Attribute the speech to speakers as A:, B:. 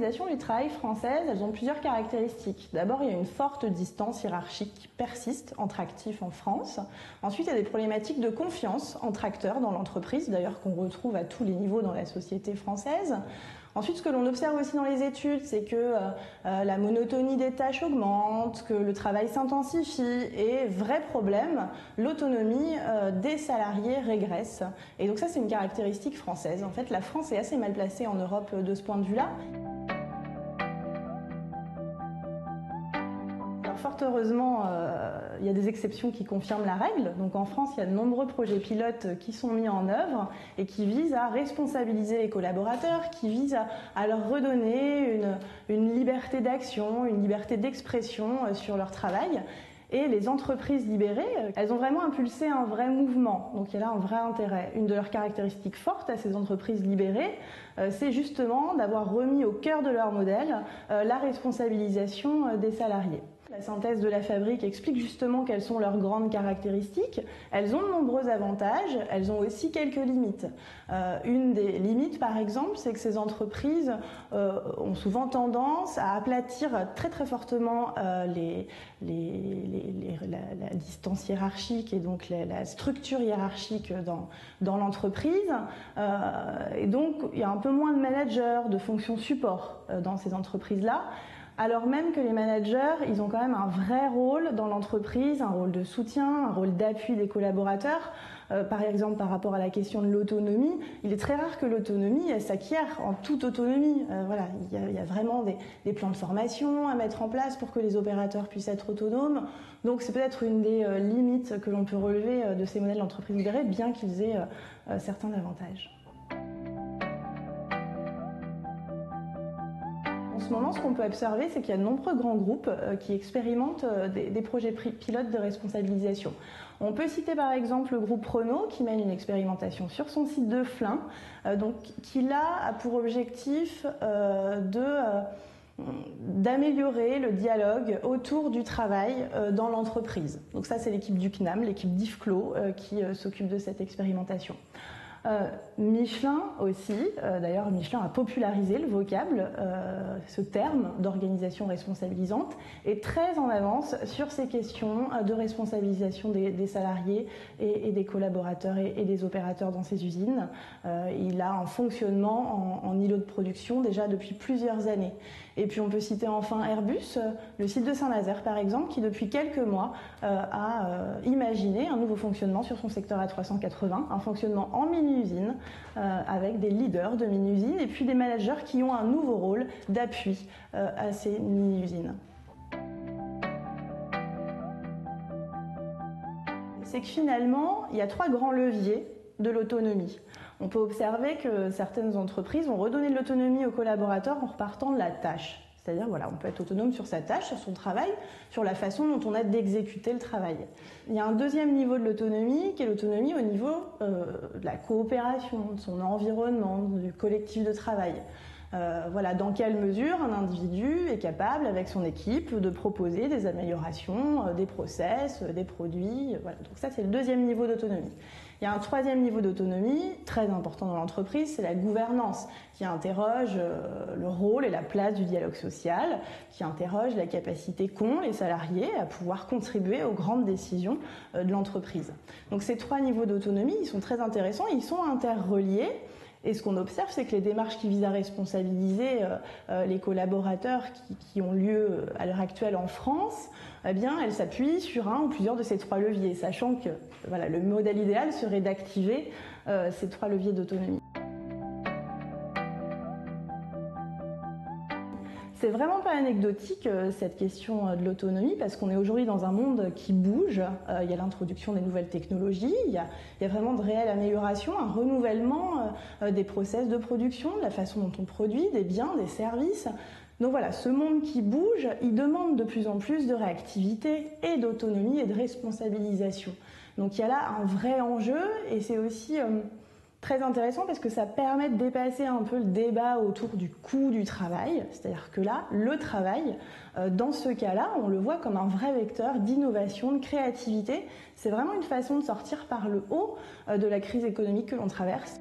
A: organisations du travail françaises, elles ont plusieurs caractéristiques. D'abord, il y a une forte distance hiérarchique qui persiste entre actifs en France. Ensuite, il y a des problématiques de confiance entre acteurs dans l'entreprise, d'ailleurs qu'on retrouve à tous les niveaux dans la société française. Ensuite, ce que l'on observe aussi dans les études, c'est que la monotonie des tâches augmente, que le travail s'intensifie et, vrai problème, l'autonomie des salariés régresse. Et donc ça, c'est une caractéristique française. En fait, la France est assez mal placée en Europe de ce point de vue-là. Fort heureusement, il y a des exceptions qui confirment la règle. Donc en France, il y a de nombreux projets pilotes qui sont mis en œuvre et qui visent à responsabiliser les collaborateurs, qui visent à leur redonner une liberté d'action, une liberté d'expression sur leur travail. Et les entreprises libérées, elles ont vraiment impulsé un vrai mouvement. Donc il y a là un vrai intérêt. Une de leurs caractéristiques fortes à ces entreprises libérées, c'est justement d'avoir remis au cœur de leur modèle la responsabilisation des salariés. La synthèse de la Fabrique explique justement quelles sont leurs grandes caractéristiques. Elles ont de nombreux avantages, elles ont aussi quelques limites. Une des limites, par exemple, c'est que ces entreprises ont souvent tendance à aplatir très très fortement la distance hiérarchique et donc la structure hiérarchique dans l'entreprise. Et donc, il y a un peu moins de managers, de fonctions support dans ces entreprises-là. Alors même que les managers, ils ont quand même un vrai rôle dans l'entreprise, un rôle de soutien, un rôle d'appui des collaborateurs. Par exemple, par rapport à la question de l'autonomie, il est très rare que l'autonomie s'acquiert en toute autonomie. Voilà, il y a vraiment des plans de formation à mettre en place pour que les opérateurs puissent être autonomes. Donc c'est peut-être une des limites que l'on peut relever de ces modèles d'entreprise libérée, bien qu'ils aient certains avantages. En ce moment, ce qu'on peut observer, c'est qu'il y a de nombreux grands groupes qui expérimentent des projets pilotes de responsabilisation. On peut citer par exemple le groupe Renault qui mène une expérimentation sur son site de Flins, qui là a pour objectif d'améliorer le dialogue autour du travail dans l'entreprise. Donc ça, c'est l'équipe du CNAM, l'équipe d'IFCLO qui s'occupe de cette expérimentation. Michelin aussi, d'ailleurs Michelin a popularisé le vocable, ce terme d'organisation responsabilisante, est très en avance sur ces questions de responsabilisation des salariés et des collaborateurs et des opérateurs dans ces usines. Il a un fonctionnement en îlot de production déjà depuis plusieurs années. Et puis on peut citer enfin Airbus, le site de Saint-Nazaire par exemple, qui depuis quelques mois a imaginé un nouveau fonctionnement sur son secteur A380, un fonctionnement en mini-usine avec des leaders de mini-usines et puis des managers qui ont un nouveau rôle d'appui à ces mini-usines. C'est que finalement, il y a trois grands leviers de l'autonomie. On peut observer que certaines entreprises ont redonné de l'autonomie aux collaborateurs en repartant de la tâche. C'est-à-dire, voilà, on peut être autonome sur sa tâche, sur son travail, sur la façon dont on a d'exécuter le travail. Il y a un deuxième niveau de l'autonomie, qui est l'autonomie au niveau de la coopération, de son environnement, du collectif de travail. Voilà, dans quelle mesure un individu est capable, avec son équipe, de proposer des améliorations, des process, des produits. Voilà. Donc ça, c'est le deuxième niveau d'autonomie. Il y a un troisième niveau d'autonomie, très important dans l'entreprise, c'est la gouvernance, qui interroge le rôle et la place du dialogue social, qui interroge la capacité qu'ont les salariés à pouvoir contribuer aux grandes décisions de l'entreprise. Donc ces trois niveaux d'autonomie, ils sont très intéressants, ils sont interreliés. Et ce qu'on observe, c'est que les démarches qui visent à responsabiliser les collaborateurs qui ont lieu à l'heure actuelle en France, eh bien, elles s'appuient sur un ou plusieurs de ces trois leviers, sachant que voilà, le modèle idéal serait d'activer ces trois leviers d'autonomie. C'est vraiment pas anecdotique cette question de l'autonomie parce qu'on est aujourd'hui dans un monde qui bouge, il y a l'introduction des nouvelles technologies, il y a vraiment de réelles améliorations, un renouvellement des process de production, de la façon dont on produit, des biens, des services. Donc voilà, ce monde qui bouge, il demande de plus en plus de réactivité et d'autonomie et de responsabilisation. Donc il y a là un vrai enjeu et c'est aussi très intéressant parce que ça permet de dépasser un peu le débat autour du coût du travail, c'est-à-dire que là, le travail, dans ce cas-là, on le voit comme un vrai vecteur d'innovation, de créativité. C'est vraiment une façon de sortir par le haut de la crise économique que l'on traverse.